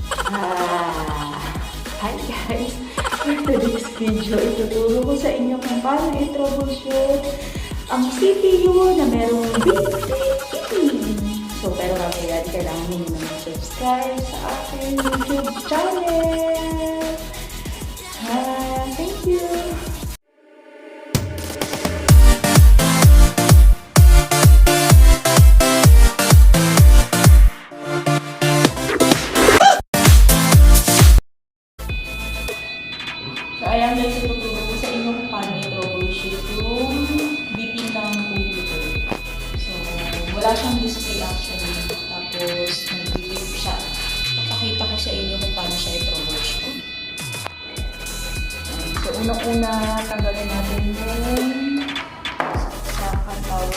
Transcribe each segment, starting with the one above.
Hi guys! For today's video, ituturo ko sa inyo kung paano i-troubleshoot ang CPU na merong beep. So, pero bago yan, kailangan nyo muna mag-subscribe sa aking YouTube channel. Thank you! So, ayan guys, ituturo ko sa inyo kung paano i-troubleshoot yung beeping ng computer. So, wala siyang display actually. Tapos, nag-beep siya. Papakita ko sa inyo kung paano siya i-troubleshoot. So, unang-una, tanggalin natin yung sa power cord.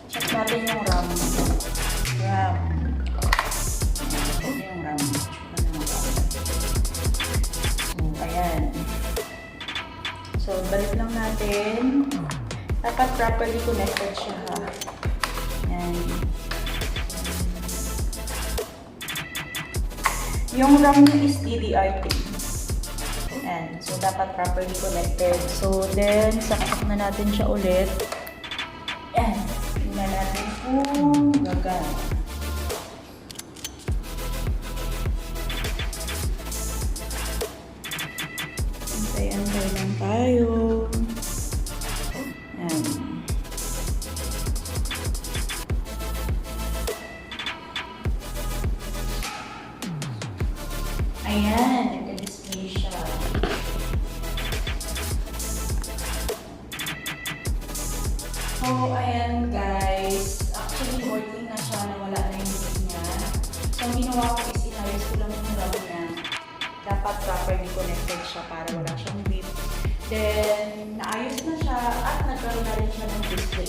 Check natin yung RAM. Yung RAM. So, ayan. So, balik lang natin. Dapat properly connected siya, ha. Ayan. Yung RAM niya is DDR3. Ayan. So, dapat properly connected. So, then, saksak na natin siya ulit. Ayan. Tingnan natin kung gagana. Antay-antay lang tayo. Ayan. Ayan, nagka-display siya. So, ayan guys. Actually, working na siya. Nawala na yung beep niya. So, ang ginawa ko is inayos ko lang yung RAM niya. Dapat properly connected siya para wala siyang beep. Then, naayos na siya at nagkaroon na rin siya ng display.